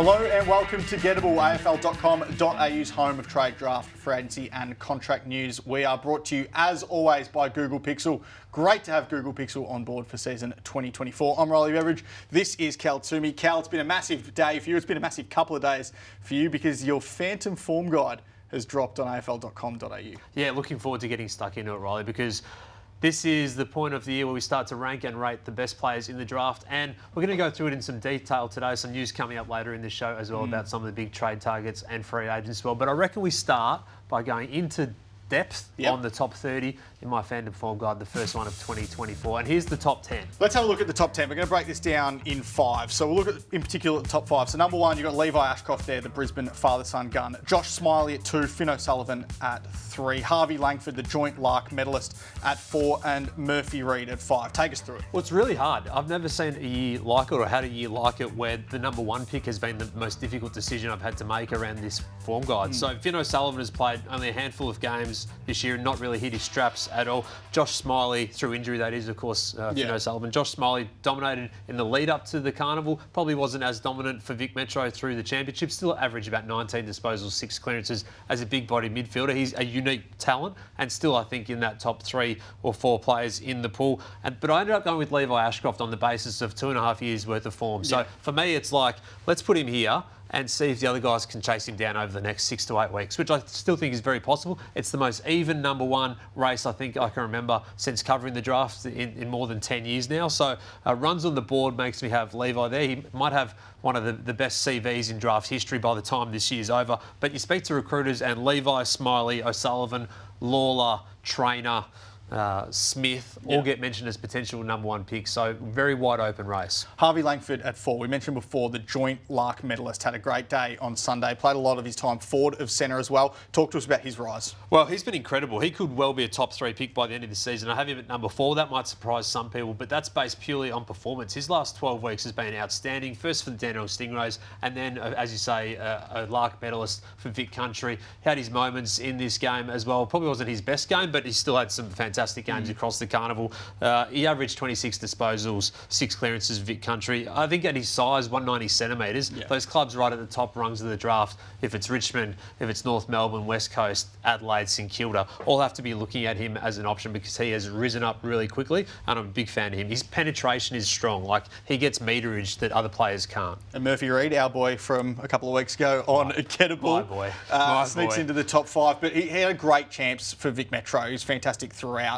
Hello and welcome to Gettable, AFL.com.au's home of trade, draft, free agency and contract news. We are brought to you, as always, by Google Pixel. Great to have Google Pixel on board for season 2024. I'm Riley Beveridge. This is Cal Twomey. Cal, it's been a massive day for you. It's been a massive couple of days for you because your Phantom Form Guide has dropped on AFL.com.au. Yeah, looking forward to getting stuck into it, Riley, because this is the point of the year where we start to rank and rate the best players in the draft, and we're going to go through it in some detail today. Some news coming up later in the show as well about some of the big trade targets and free agents as well. But I reckon we start by going into depth on the top 30 in my Phantom Form Guide, the first one of 2024. And here's the top 10. Let's have a look at the top 10. We're going to break this down in 5. So we'll look at, in particular, at the top 5. So number 1, you've got Levi Ashcroft there, the Brisbane father-son gun. Josh Smiley at 2, Finn O'Sullivan at 3, Harvey Langford, the joint Lark medalist, at 4, and Murphy Reid at 5. Take us through it. Well, it's really hard. I've never seen a year like it or had a year like it where the number 1 pick has been the most difficult decision I've had to make around this form guide. So Finn O'Sullivan has played only a handful of games this year and not really hit his straps at all. Josh Smiley, through injury that is, of course, Finn O'Sullivan. Josh Smiley dominated in the lead up to the carnival, probably wasn't as dominant for Vic Metro through the championship, still averaged about 19 disposals, 6 clearances as a big body midfielder. He's a unique talent and still, I think, in that top 3 or 4 players in the pool. But I ended up going with Levi Ashcroft on the basis of 2.5 years worth of form. So for me, it's like, let's put him here and see if the other guys can chase him down over the next 6 to 8 weeks, which I still think is very possible. It's the most even number 1 race I think I can remember since covering the draft in more than 10 years now. So runs on the board makes me have Levi there. He might have one of the best CVs in draft history by the time this year's over. But you speak to recruiters and Levi, Smiley, O'Sullivan, Lawler, Trainer, Smith all get mentioned as potential number 1 picks, so very wide open race. Harvey Langford at 4. We mentioned before the joint Lark medalist had a great day on Sunday, played a lot of his time forward of centre as well. Talk to us about his rise. Well, he's been incredible. He could well be a top 3 pick by the end of the season. I have him at number 4. That might surprise some people, but that's based purely on performance. His last 12 weeks has been outstanding. First for the Dandenong Stingrays, and then, as you say, a Lark medalist for Vic Country. He had his moments in this game as well. Probably wasn't his best game, but he still had some fantastic games across the carnival. He averaged 26 disposals, 6 clearances Vic Country. I think at his size, 190 centimetres, those clubs right at the top rungs of the draft, if it's Richmond, if it's North Melbourne, West Coast, Adelaide, St Kilda, all have to be looking at him as an option because he has risen up really quickly, and I'm a big fan of him. His penetration is strong. Like, he gets meterage that other players can't. And Murphy Reid, our boy from a couple of weeks ago on Gettable, My boy. sneaks into the top 5, but he had a great chance for Vic Metro. He was fantastic throughout.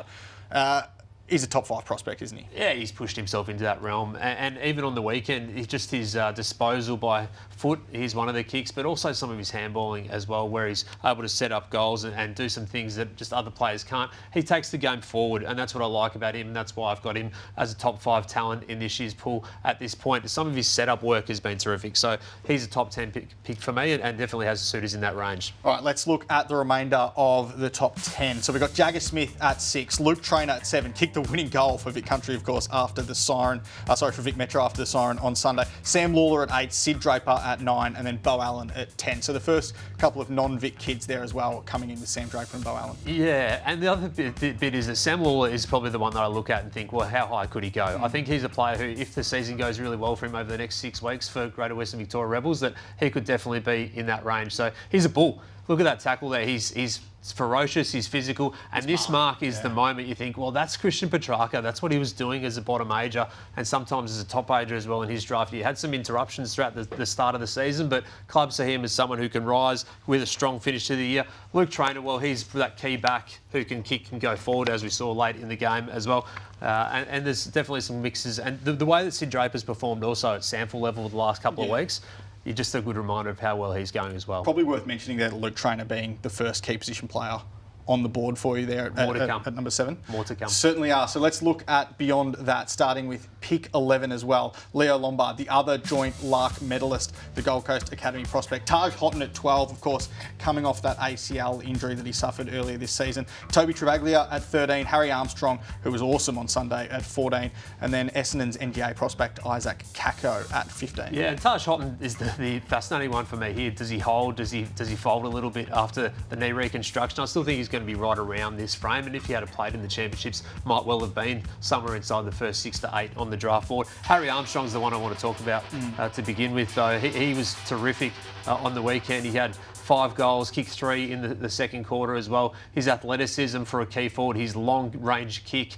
He's a top 5 prospect, isn't he? Yeah, he's pushed himself into that realm. And even on the weekend, it's just his disposal by foot, he's one of the kicks, but also some of his handballing as well, where he's able to set up goals and do some things that just other players can't. He takes the game forward, and that's what I like about him, and that's why I've got him as a top 5 talent in this year's pool at this point. Some of his setup work has been terrific, so he's a top 10 pick for me and definitely has suitors in that range. All right, let's look at the remainder of the top 10. So we've got Jagger Smith at 6, Luke Trainer at 7, kicked the winning goal for Vic Country, of course, after the siren. For Vic Metro after the siren on Sunday. Sam Lawler at 8, Sid Draper at 9, and then Bo Allen at 10. So the first couple of non-Vic kids there as well coming in with Sam Draper and Bo Allen. Yeah, and the other bit is that Sam Lawler is probably the one that I look at and think, well, how high could he go? I think he's a player who, if the season goes really well for him over the next 6 weeks for Greater Western Victoria Rebels, that he could definitely be in that range. So he's a bull. Look at that tackle there. He's ferocious, he's physical, and this mark is the moment you think, well, that's Christian Petrarca. That's what he was doing as a bottom major and sometimes as a top major as well in his draft. He had some interruptions throughout the start of the season, but clubs see him as someone who can rise with a strong finish to the year. Luke Trainer, well, he's that key back who can kick and go forward, as we saw late in the game as well. And there's definitely some mixes. And the way that Sid Draper's performed also at sample level the last couple of weeks, you're just a good reminder of how well he's going as well. Probably worth mentioning that Luke Trainer being the first key position player on the board for you there at number 7. More to come. Certainly are. So let's look at beyond that, starting with pick 11 as well. Leo Lombard, the other joint Lark medalist, the Gold Coast Academy prospect. Taj Houghton at 12, of course, coming off that ACL injury that he suffered earlier this season. Toby Travaglia at 13. Harry Armstrong, who was awesome on Sunday, at 14. And then Essendon's NGA prospect Isaac Kako at 15. Yeah, and Taj Houghton is the fascinating one for me here. Does he hold? Does he fold a little bit after the knee reconstruction? I still think he's going to be right around this frame, and if he had played in the championships, might well have been somewhere inside the first 6 to 8 on the draft board. Harry Armstrong's the one I want to talk about to begin with, though. He was terrific on the weekend. He had 5 goals, kicked 3 in the second quarter as well. His athleticism for a key forward, his long-range kick,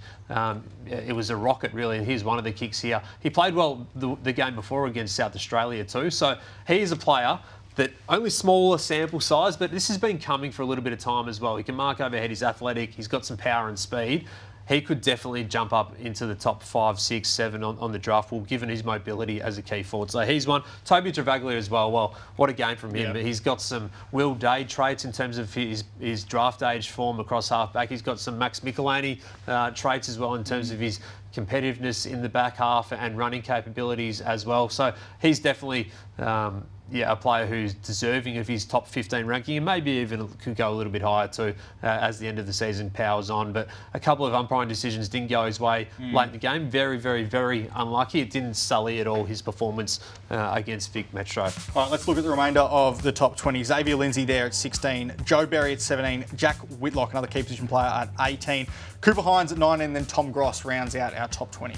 it was a rocket, really, and here's one of the kicks here. He played well the game before against South Australia too, so he is a player that only smaller sample size, but this has been coming for a little bit of time as well. He can mark overhead, he's athletic, he's got some power and speed. He could definitely jump up into the top 5, 6, 7 on the draft pool, given his mobility as a key forward. So he's one. Toby Travaglia as well. Well, what a game from him. Yeah. He's got some Will Day traits in terms of his draft age form across half-back. He's got some Max Michelini traits as well in terms of his competitiveness in the back half and running capabilities as well. So he's definitely a player who's deserving of his top 15 ranking, and maybe even could go a little bit higher too as the end of the season powers on. But a couple of umpiring decisions didn't go his way late in the game. Very, very, very unlucky. It didn't sully at all his performance against Vic Metro. All right, let's look at the remainder of the top 20. Xavier Lindsay there at 16, Joe Berry at 17, Jack Whitlock, another key position player, at 18, Cooper Hines at 19, and then Tom Gross rounds out our top 20.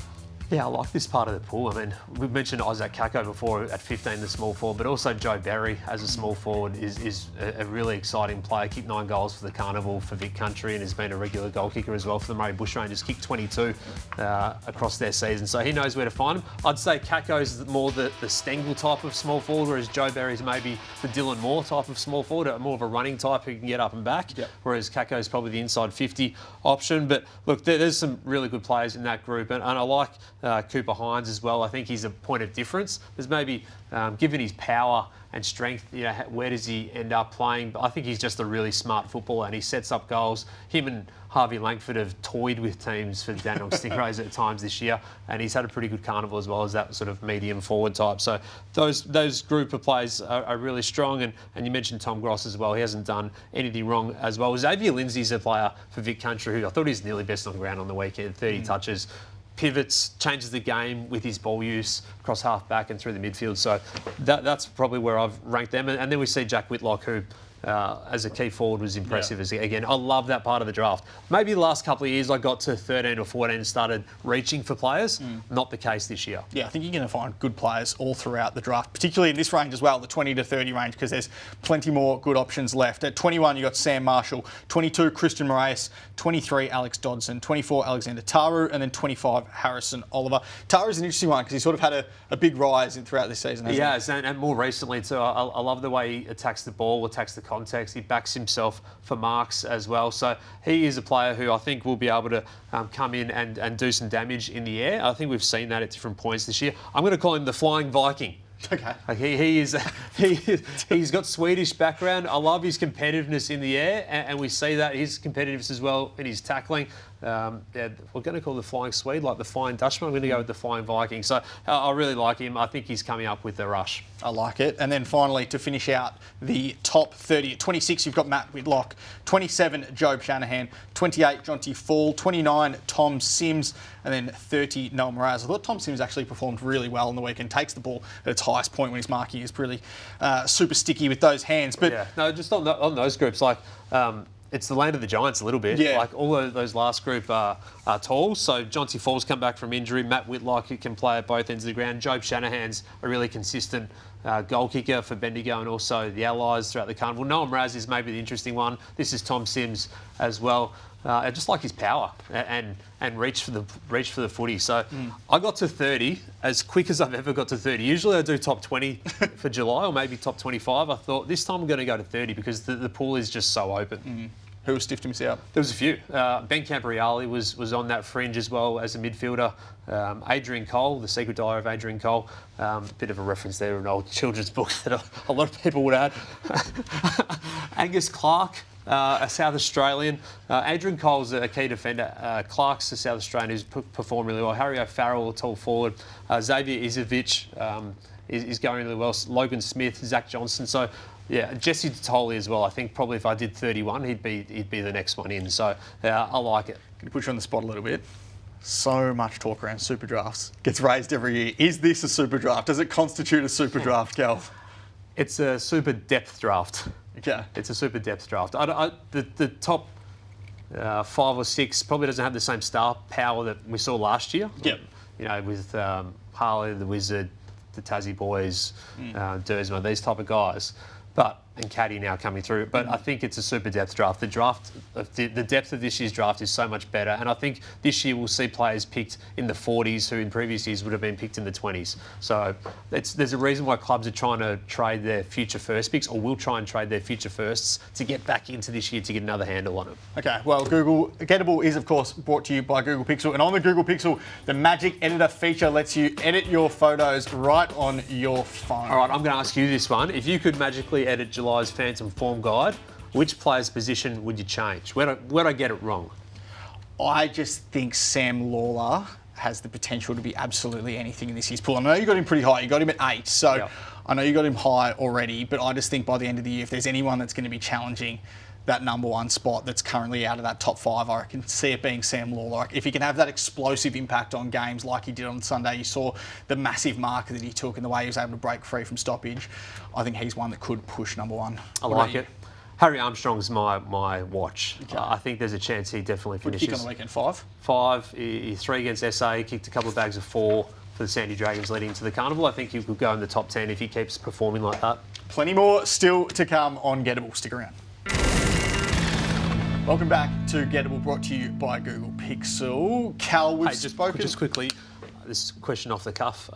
Yeah, I like this part of the pool. I mean, we've mentioned Isaac Kako before at 15, the small forward, but also Joe Berry as a small forward is a really exciting player. Kicked 9 goals for the Carnival for Vic Country and has been a regular goal kicker as well for the Murray Bushrangers. Kicked 22 across their season, so he knows where to find him. I'd say Kako's more the Stengel type of small forward, whereas Joe Berry's maybe the Dylan Moore type of small forward, more of a running type who can get up and back, whereas Kako's probably the inside 50 option. But look, there's some really good players in that group, and I like Cooper Hines as well. I think he's a point of difference. There's maybe, given his power and strength, where does he end up playing? But I think he's just a really smart footballer and he sets up goals. Him and Harvey Langford have toyed with teams for the Dandenong Stingrays at times this year, and he's had a pretty good carnival as well as that sort of medium forward type. So those group of players are really strong, and you mentioned Tom Gross as well. He hasn't done anything wrong as well. Xavier Lindsay's a player for Vic Country who I thought he's nearly best on the ground on the weekend, 30 touches. Pivots, changes the game with his ball use across half-back and through the midfield. So that's probably where I've ranked them. And then we see Jack Whitlock, who, as a key forward, was impressive. Again, I love that part of the draft. Maybe the last couple of years I got to 13 or 14 and started reaching for players. Not the case this year. Yeah, I think you're going to find good players all throughout the draft, particularly in this range as well, the 20 to 30 range, because there's plenty more good options left. At 21, you got Sam Marshall, 22, Christian Moraes, 23, Alex Dodson, 24, Alexander Taru, and then 25, Harrison Oliver. Taru's an interesting one because he sort of had a big rise throughout this season, hasn't he? And more recently too. I love the way he attacks the ball, attacks the context. He backs himself for marks as well. So he is a player who I think will be able to come in and do some damage in the air. I think we've seen that at different points this year. I'm going to call him the Flying Viking. Okay. Like he's got Swedish background. I love his competitiveness in the air, and we see that his competitiveness as well in his tackling. We're going to call the Flying Swede, like the Flying Dutchman. I'm going to go with the Flying Viking. So I really like him. I think he's coming up with the rush. I like it. And then finally, to finish out the top 30, at 26, you've got Matt Whitlock, 27, Job Shanahan, 28, Jonty Fall, 29, Tom Sims, and then 30, Noel Moraz. I thought Tom Sims actually performed really well on the weekend, takes the ball at its highest point when he's marking. He's really super sticky with those hands. But yeah, no, just on those groups, like... it's the land of the giants a little bit. Yeah. Like all of those last group are tall. So Jonty Fall's come back from injury. Matt Whitlock, who can play at both ends of the ground. Job Shanahan's a really consistent goal kicker for Bendigo and also the Allies throughout the carnival. Noam Raz is maybe the interesting one. This is Tom Sims as well. I just like his power and reach for the footy. So I got to 30 as quick as I've ever got to 30. Usually I do top 20 for July or maybe top 25. I thought this time I'm going to go to 30 because the pool is just so open. Who stiffed him out? There was a few. Ben Campriali was on that fringe as well as a midfielder. Adrian Cole, The Secret Diary of Adrian Cole. Bit of a reference there, an old children's book that a lot of people would add. Angus Clark, a South Australian. Adrian Cole's a key defender. Clark's a South Australian who's performed really well. Harry O'Farrell, a tall forward. Xavier Izovic is going really well. Logan Smith, Zach Johnson. So, yeah, Jesse Totoli as well. I think probably if I did 31, he'd be the next one in. So, I like it. Can you put you on the spot a little bit? So much talk around super drafts. Gets raised every year. Is this a super draft? Does it constitute a super draft, Cal? It's a super depth draft. Okay. It's a super depth draft. The top 5 or 6, probably doesn't have the same star power that we saw last year. Yep. With Harley, the Wizard, the Tassie boys, Dersma, these type of guys. And Caddy now coming through. But I think it's a super depth draft. The depth of this year's draft is so much better. And I think this year we'll see players picked in the 40s who in previous years would have been picked in the 20s. So there's a reason why clubs are trying to trade their future first picks, or will try and trade their future firsts to get back into this year to get another handle on it. Okay, well, Gettable is, of course, brought to you by Google Pixel. And on the Google Pixel, the Magic Editor feature lets you edit your photos right on your phone. All right, I'm going to ask you this one. If you could magically edit July's Phantom Form Guide, which player's position would you change? Where'd I get it wrong? I just think Sam Lawler has the potential to be absolutely anything in this year's pool. I know you got him pretty high. You got him at 8, so Yep. I know you got him high already, but I just think by the end of the year, if there's anyone that's going to be challenging that number 1 spot that's currently out of that top 5, I can see it being Sam Lawler. If he can have that explosive impact on games like he did on Sunday, you saw the massive marker that he took and the way he was able to break free from stoppage. I think he's one that could push number 1. I like it. Harry Armstrong's my watch. Okay. I think there's a chance he definitely finishes. Kick on the weekend, 5? 5. He 3 against SA, kicked a couple of bags of 4 for the Sandy Dragons leading into the carnival. I think he could go in the top 10 if he keeps performing like that. Plenty more still to come on Gettable. Stick around. Welcome back to Gettable, brought to you by Google Pixel. Cal, we've spoken... Just quickly, this question off the cuff.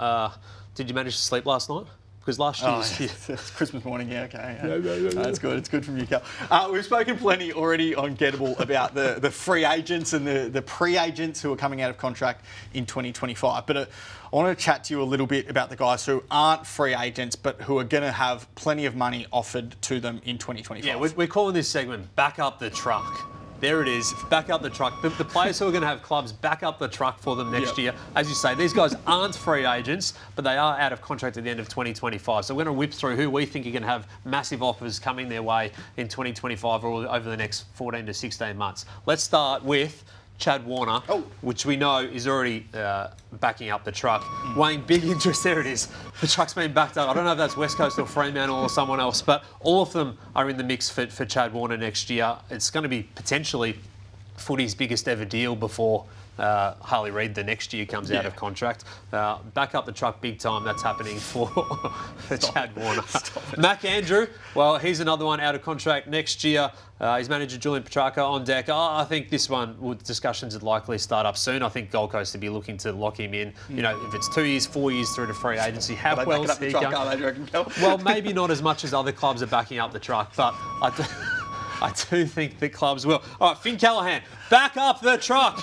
Did you manage to sleep last night? Because last year... It's Christmas morning, yeah, okay. Yeah. That's good. It's good from you, Cal. We've spoken plenty already on Gettable about the free agents and the pre-agents who are coming out of contract in 2025. But I want to chat to you a little bit about the guys who aren't free agents but who are going to have plenty of money offered to them in 2025. Yeah, we're calling this segment Back Up the Truck. There it is, back up the truck. The players who are going to have clubs back up the truck for them next year. As you say, these guys aren't free agents, but they are out of contract at the end of 2025. So we're going to whip through who we think are going to have massive offers coming their way in 2025 or over the next 14 to 16 months. Let's start with Chad Warner, which we know is already backing up the truck. Wayne, big interest. There it is. The truck's been backed up. I don't know if that's West Coast or Fremantle or someone else, but all of them are in the mix for Chad Warner next year. It's going to be potentially footy's biggest ever deal before Harley Reid the next year comes out of contract. Back up the truck big time. That's happening for Chad Warner. Mac Andrew, well, he's another one out of contract next year. His manager, Julian Petrarca, on deck. I think this one, discussions would likely start up soon. I think Gold Coast would be looking to lock him in. You know, if it's 2 years, 4 years through to free agency, how well is he going? Well, maybe not as much as other clubs are backing up the truck, but I do think the clubs will. All right, Finn Callahan, back up the truck.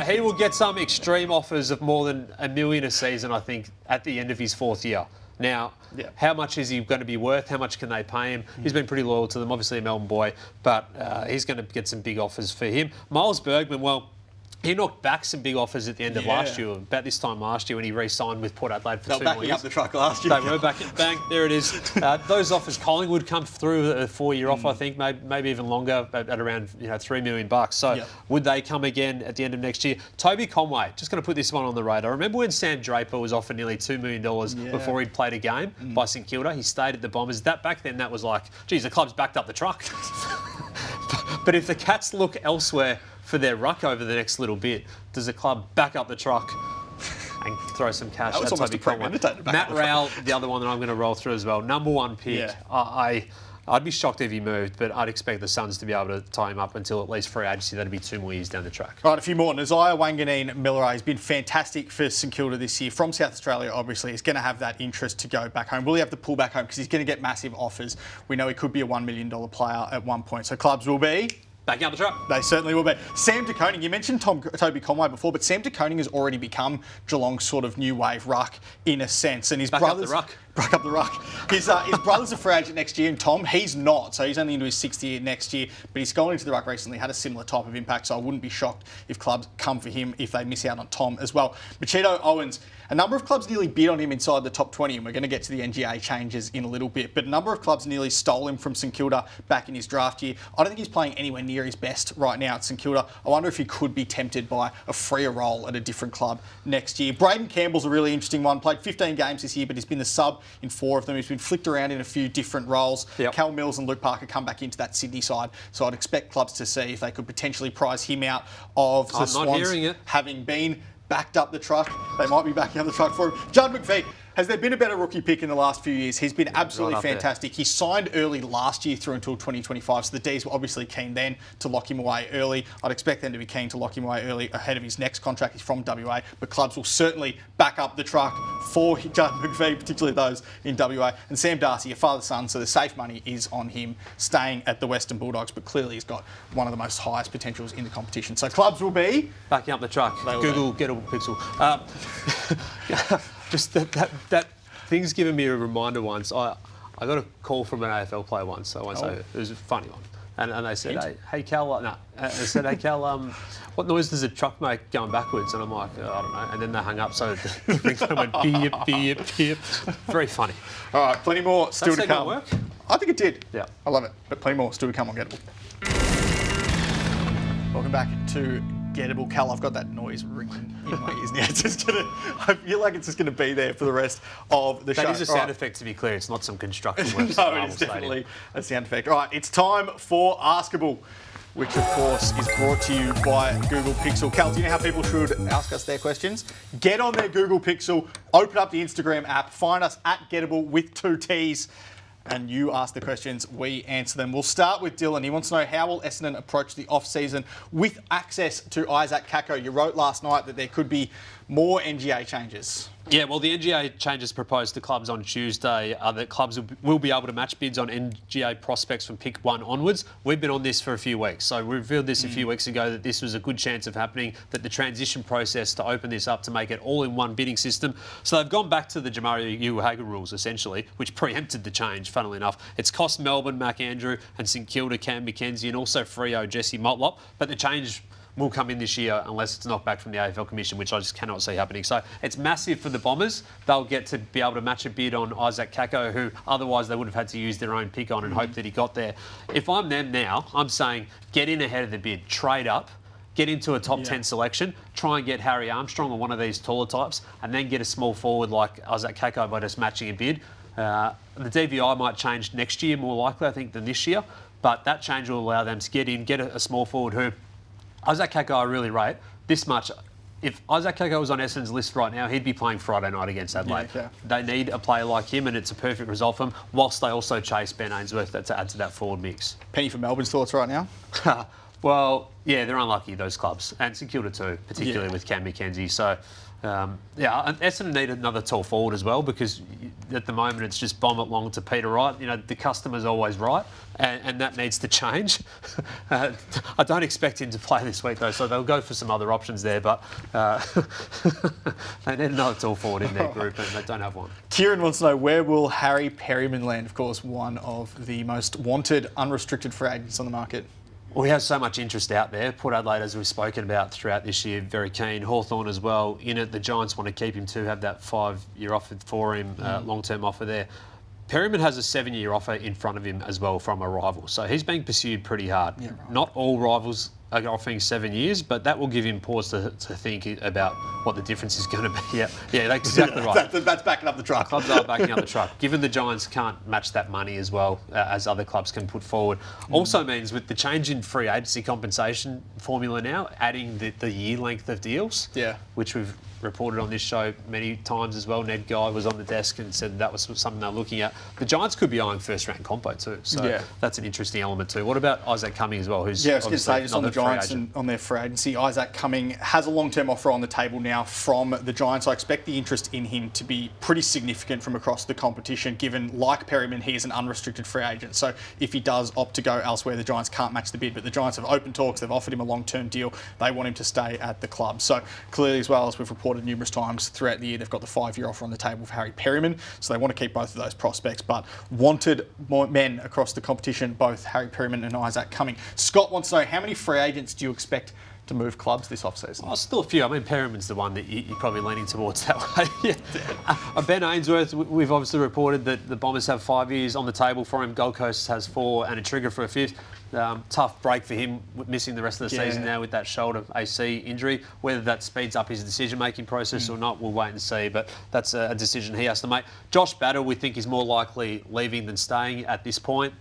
He will get some extreme offers of more than $1 million a season, I think, at the end of his 4th year. Now, how much is he going to be worth? How much can they pay him? He's been pretty loyal to them, obviously a Melbourne boy, but he's going to get some big offers for him. Miles Bergman, well, he knocked back some big offers at the end of last year, about this time last year when he re-signed with Port Adelaide for 2 more years. They were backing up the truck last year. They were backing, bang, there it is. Those offers, Collingwood come through a 4-year offer, I think, maybe even longer, at around $3 million. So would they come again at the end of next year? Toby Conway, just going to put this one on the radar. Remember when Sam Draper was offered nearly $2 million before he'd played a game by St Kilda? He stayed at the Bombers. Back then, that was like, geez, the club's backed up the truck. But if the Cats look elsewhere for their ruck over the next little bit, does the club back up the truck and throw some cash? That was almost a premeditated back Matt Rowell, the other one that I'm going to roll through as well. Number 1 pick. I'd be shocked if he moved, but I'd expect the Suns to be able to tie him up until at least free agency. That'd be 2 more years down the track. All right, a few more. Nazaya Wanganeen-Milleray has been fantastic for St Kilda this year. From South Australia, obviously, he's going to have that interest to go back home. Will he have to pull back home? Because he's going to get massive offers. We know he could be a $1 million player at one point. So clubs will be... backing up the truck. They certainly will be. Sam De Koning, you mentioned Toby Conway before, but Sam De Koning has already become Geelong's sort of new wave ruck in a sense. And his brothers... Back up the ruck. His brother's a free agent next year, and Tom, he's not. So he's only into his 6th year next year, but he's gone into the ruck recently, had a similar type of impact, so I wouldn't be shocked if clubs come for him if they miss out on Tom as well. Machito Owens, a number of clubs nearly bid on him inside the top 20, and we're going to get to the NGA changes in a little bit, but a number of clubs nearly stole him from St Kilda back in his draft year. I don't think he's playing anywhere near his best right now at St Kilda. I wonder if he could be tempted by a freer role at a different club next year. Braden Campbell's a really interesting one. Played 15 games this year, but he's been the sub in 4 of them. He's been flicked around in a few different roles. Yep. Cal Mills and Luke Parker come back into that Sydney side, so I'd expect clubs to see if they could potentially prize him out of the I'm Swans. not hearing it. Having been backed up the truck, they might be backing up the truck for him. Judd McVeigh. Has there been a better rookie pick in the last few years? He's been absolutely fantastic. He signed early last year through until 2025, so the D's were obviously keen then to lock him away early. I'd expect them to be keen to lock him away early ahead of his next contract. He's from WA, but clubs will certainly back up the truck for Judd McVeigh, particularly those in WA. And Sam Darcy, a father-son, so the safe money is on him staying at the Western Bulldogs, but clearly he's got one of the most highest potentials in the competition. So clubs will be... Backing up the truck. Google Gettable Pixel. Just that thing's given me a reminder once. I got a call from an AFL player once, so I won't say it. It was a funny one. And they said, hey Cal, they said, hey Cal, what noise does a truck make going backwards? And I'm like, I don't know. And then they hung up, so the ringtone went beep, beep, beep. Very funny. All right, plenty more still to come. Work? I think it did. Yeah. I love it. But plenty more still to come on Gettable. Welcome back to Gettable. Cal, I've got that noise ringing in my ears now. I feel like it's just going to be there for the rest of the show. That is a sound effect, to be clear. It's not some construction work. No, it is definitely a sound effect. All right, it's time for Askable, which of course is brought to you by Google Pixel. Cal, do you know how people should ask us their questions? Get on their Google Pixel, open up the Instagram app, find us at Gettable with 2 T's, and you ask the questions, we answer them. We'll start with Dylan. He wants to know, how will Essendon approach the off-season with access to Isaac Kako? You wrote last night that there could be more NGA changes. Yeah, well, the NGA changes proposed to clubs on Tuesday are that clubs will be able to match bids on NGA prospects from pick 1 onwards. We've been on this for a few weeks, so we revealed this a few weeks ago that this was a good chance of happening, that the transition process to open this up to make it all in one bidding system. So they've gone back to the Jamari Uhaga rules, essentially, which preempted the change, funnily enough. It's cost Melbourne, Mac Andrew, and St Kilda, Cam McKenzie, and also Freo, Jesse Motlop, but the change will come in this year unless it's knocked back from the AFL Commission, which I just cannot see happening. So it's massive for the Bombers. They'll get to be able to match a bid on Isaac Kako, who otherwise they would have had to use their own pick on and hope that he got there. If I'm them now, I'm saying get in ahead of the bid, trade up, get into a top 10 selection, try and get Harry Armstrong or one of these taller types, and then get a small forward like Isaac Kako by just matching a bid. The DVI might change next year, more likely, I think, than this year, but that change will allow them to get in, get a small forward who... Isaac Kako, I really rate this much. If Isaac Kako was on Essendon's list right now, he'd be playing Friday night against Adelaide. Yeah. They need a player like him, and it's a perfect result for them, whilst they also chase Ben Ainsworth to add to that forward mix. Penny for Melbourne's thoughts right now? Well, yeah, they're unlucky, those clubs, and St Kilda too, particularly with Cam McKenzie. So, and Essendon need another tall forward as well, because at the moment it's just bomb it long to Peter Wright. You know, the customer's always right, and that needs to change. I don't expect him to play this week though, so they'll go for some other options there, but they need another tall forward in their group, and they don't have one. Kieran wants to know, where will Harry Perryman land? Of course, one of the most wanted unrestricted free agents on the market. We have so much interest out there. Port Adelaide, as we've spoken about throughout this year, very keen. Hawthorn as well. In it, the Giants want to keep him too, have that 5-year offer for him, long-term offer there. Perryman has a 7-year offer in front of him as well from a rival. So he's being pursued pretty hard. Yeah, right. Not all rivals are offering 7 years, but that will give him pause to think about what the difference is going to be. Yeah, that's exactly right. That's backing up the truck. Clubs are backing up the truck. Given the Giants can't match that money as well as other clubs can put forward. Also means with the change in free agency compensation formula now, adding the year length of deals, which we've reported on this show many times as well. Ned Guy was on the desk and said that was something they're looking at. The Giants could be eyeing first-round compo too, so that's an interesting element too. What about Isaac Cumming as well, who's I was going to say, just on the Giants and on their free agency, Isaac Cumming has a long-term offer on the table now from the Giants. I expect the interest in him to be pretty significant from across the competition, given, like Perryman, he is an unrestricted free agent. So if he does opt to go elsewhere, the Giants can't match the bid, but the Giants have open talks, they've offered him a long-term deal, they want him to stay at the club. So clearly, as well as we've reported numerous times throughout the year, they've got the 5-year offer on the table for Harry Perryman, so they want to keep both of those prospects, but wanted men across the competition, both Harry Perryman and Isaac Cumming. Scott wants to know, how many free agents do you expect to move clubs this off-season? Oh, still a few. I mean, Perryman's the one that you're probably leaning towards that way. Ben Ainsworth, we've obviously reported that the Bombers have 5 years on the table for him. Gold Coast has 4 and a trigger for a 5th. Tough break for him, missing the rest of the season now with that shoulder AC injury. Whether that speeds up his decision-making process or not, we'll wait and see. But that's a decision he has to make. Josh Battle, we think, is more likely leaving than staying at this point.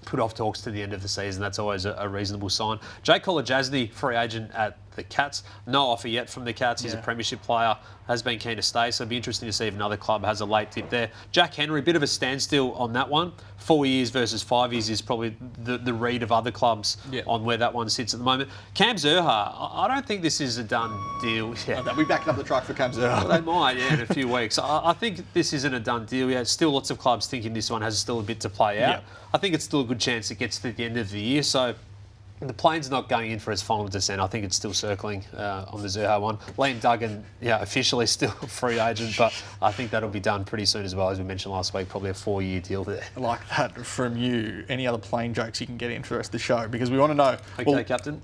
Put off talks to the end of the season. That's always a reasonable sign. Jake Kolajasny, free agent at the Cats. No offer yet from the Cats. He's a premiership player, has been keen to stay, so it'll be interesting to see if another club has a late dip there. Jack Henry, bit of a standstill on that one. 4 years versus 5 years is probably the read of other clubs on where that one sits at the moment. Cam Zurhaar, I don't think this is a done deal yet. They'll be backing up the truck for Cam Zurhaar. They might, in a few weeks. I think this isn't a done deal yet. Still lots of clubs thinking this one has still a bit to play out. I think it's still a good chance it gets to the end of the year, so the plane's not going in for its final descent. I think it's still circling on the Zurhaar one. Liam Duggan, officially still a free agent, but I think that'll be done pretty soon as well. As we mentioned last week, probably a 4-year deal there. I like that from you. Any other plane jokes you can get in for the rest of the show? Because we want to know. Okay, Captain.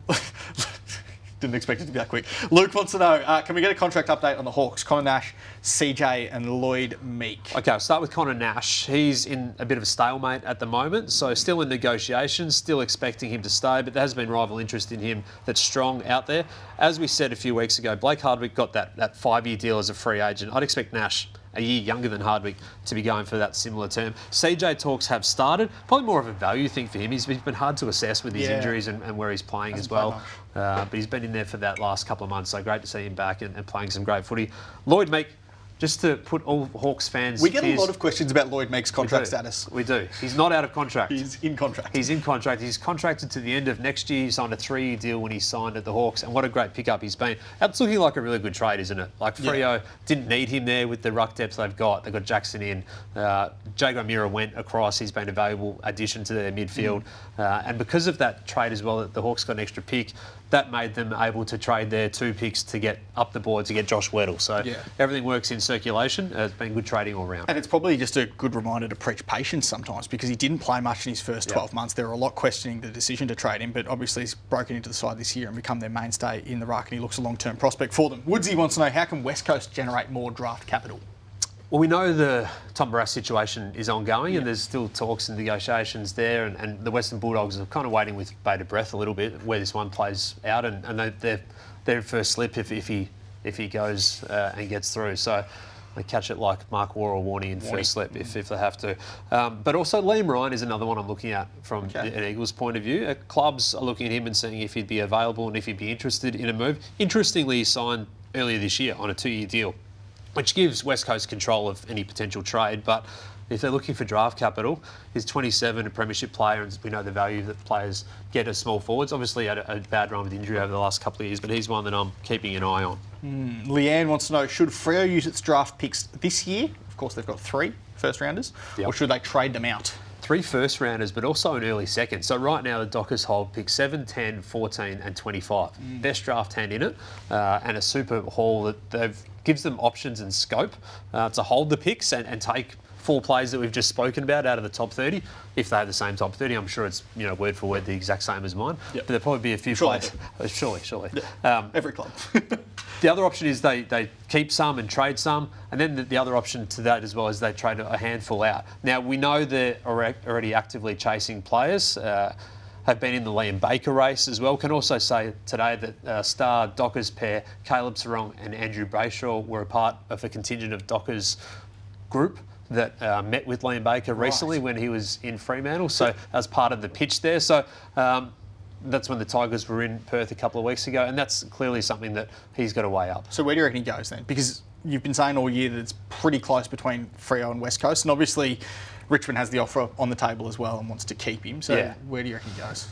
Didn't expect it to be that quick. Luke wants to know, can we get a contract update on the Hawks? Connor Nash, CJ and Lloyd Meek. Okay, I'll start with Connor Nash. He's in a bit of a stalemate at the moment, so still in negotiations, still expecting him to stay, but there has been rival interest in him that's strong out there. As we said a few weeks ago, Blake Hardwick got that 5-year deal as a free agent. I'd expect Nash, a year younger than Hardwick, to be going for that similar term. CJ talks have started. Probably more of a value thing for him. He's been hard to assess with his injuries and where he's playing as well. But he's been in there for that last couple of months, so great to see him back and playing some great footy. Lloyd Meek, just to put all Hawks fans... We get a lot of questions about Lloyd Meek's contract status. We do. He's not out of contract. He's in contract. He's in contract. He's contracted to the end of next year. He signed a 3-year deal when he signed at the Hawks, and what a great pickup he's been. That's looking like a really good trade, isn't it? Like, Freo didn't need him there with the ruck depth they've got. They've got Jackson in. Jago Mira went across. He's been a valuable addition to their midfield. And because of that trade as well, the Hawks got an extra pick. That made them able to trade their 2 picks to get up the board to get Josh Weddle. So everything works in circulation. It's been good trading all round. And it's probably just a good reminder to preach patience sometimes, because he didn't play much in his first 12 months. There were a lot questioning the decision to trade him, but obviously he's broken into the side this year and become their mainstay in the ruck, and he looks a long-term prospect for them. Woodsy wants to know, how can West Coast generate more draft capital? Well, we know the Tom Barrass situation is ongoing and there's still talks and negotiations there, and the Western Bulldogs are kind of waiting with bated breath a little bit where this one plays out, and they're first slip if he goes and gets through. So they catch it like Mark Waugh or Warney in first slip if they have to. But also Liam Ryan is another one I'm looking at from an Eagles point of view. Clubs are looking at him and seeing if he'd be available and if he'd be interested in a move. Interestingly, he signed earlier this year on a 2-year deal, which gives West Coast control of any potential trade. But if they're looking for draft capital, he's 27, a premiership player, and we know the value that players get as small forwards. Obviously, had a bad run with injury over the last couple of years, but he's one that I'm keeping an eye on. Leanne wants to know, should Freo use its draft picks this year? Of course, they've got 3 first-rounders. Or should they trade them out? 3 first-rounders, but also an early second. So right now, the Dockers hold pick 7, 10, 14 and 25. Best draft hand in it, and a super haul that gives them options and scope to hold the picks and take 4 players that we've just spoken about out of the top 30. If they have the same top 30, I'm sure it's word for word the exact same as mine. But there'll probably be a few players. Surely. Every club. The other option is they keep some and trade some, and then the other option to that as well is they trade a handful out. Now, we know they're already actively chasing players, have been in the Liam Baker race as well. Can also say today that star Dockers pair, Caleb Sarong and Andrew Brayshaw, were a part of a contingent of Dockers group that met with Liam Baker recently when he was in Fremantle. So as part of the pitch there. So that's when the Tigers were in Perth a couple of weeks ago, and that's clearly something that he's got to weigh up. So where do you reckon he goes then? Because you've been saying all year that it's pretty close between Freo and West Coast, and obviously Richmond has the offer on the table as well and wants to keep him. So where do you reckon he goes?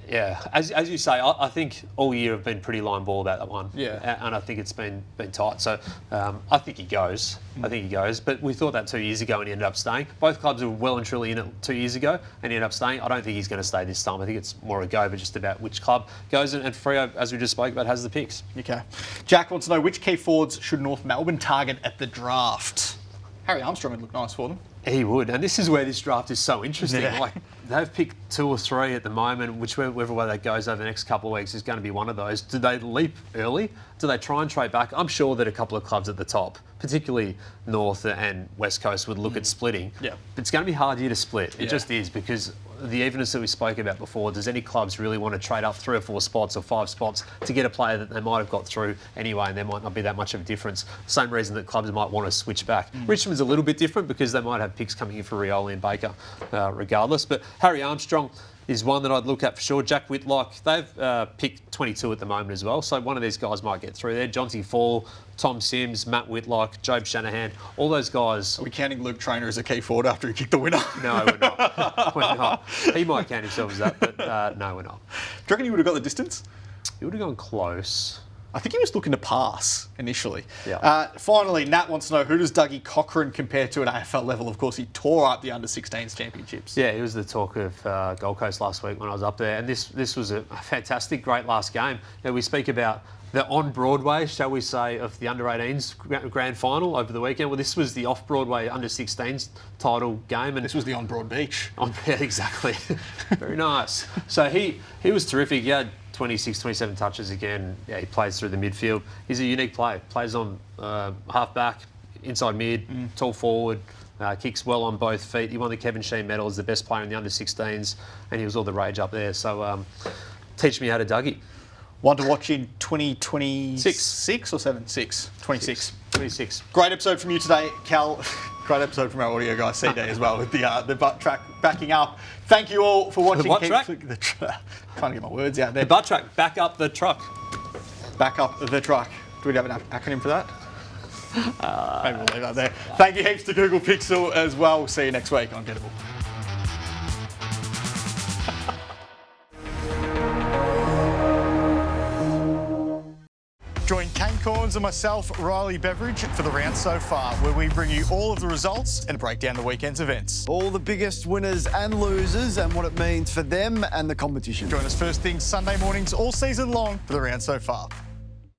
Yeah, as you say, I think all year have been pretty line ball about that one. And I think it's been tight. So I think he goes. But we thought that 2 years ago and he ended up staying. Both clubs were well and truly in it 2 years ago and he ended up staying. I don't think he's going to stay this time. I think it's more a go, but just about which club goes. And Freo, as we just spoke about, has the picks. Okay. Jack wants to know, which key forwards should North Melbourne target at the draft? Harry Armstrong would look nice for them. He would, and this is where this draft is so interesting. Like, they've picked 2 or 3 at the moment, whichever way that goes over the next couple of weeks is going to be one of those. Do they leap early? Do they try and trade back? I'm sure that a couple of clubs at the top, particularly North and West Coast, would look at splitting. Yeah. But it's going to be hard here to split. It just is, because the evenness that we spoke about before, does any clubs really want to trade up 3 or 4 spots or 5 spots to get a player that they might have got through anyway, and there might not be that much of a difference? Same reason that clubs might want to switch back. Richmond's a little bit different because they might have picks coming in for Rioli and Baker regardless. But Harry Armstrong is one that I'd look at for sure. Jack Whitlock, they've picked 22 at the moment as well, so one of these guys might get through there. Jonty Fall, Tom Sims, Matt Whitlock, Jobe Shanahan, all those guys. Are we counting Luke Traynor as a key forward after he kicked the winner? No, we're not. We're not. He might count himself as that, but no, we're not. Do you reckon he would have got the distance? He would have gone close. I think he was looking to pass initially. Yeah. Finally, Nat wants to know, who does Dougie Cochran compare to at AFL level? Of course, he tore up the under-16s championships. Yeah, he was the talk of Gold Coast last week when I was up there, and this was a fantastic, great last game. We speak about the on-Broadway, shall we say, of the under-18s grand final over the weekend. Well, this was the off-Broadway under-16s title game. And this was the on-Broad beach. Yeah, exactly. Very nice. So he was terrific. He had 26, 27 touches again. Yeah, he plays through the midfield. He's a unique player. Plays on half-back, inside mid, tall forward, kicks well on both feet. He won the Kevin Sheen medal as the best player in the under-16s, and he was all the rage up there. So teach me how to Dougie. One to watch in 2026 or 7? 6. 26. 26. Great episode from you today, Cal. Great episode from our audio guy, CD, as well, with the butt track backing up. Thank you all for watching. The what track? Trying to get my words out there. The butt track. Back up the truck. Back up the truck. Do we have an acronym for that? Maybe we'll leave that there. Thank you heaps to Google Pixel as well. We'll see you next week on Gettable. Join Kane Corns and myself, Riley Beveridge, for the Round So Far, where we bring you all of the results and break down the weekend's events. All the biggest winners and losers and what it means for them and the competition. Join us first thing Sunday mornings all season long for the Round So Far.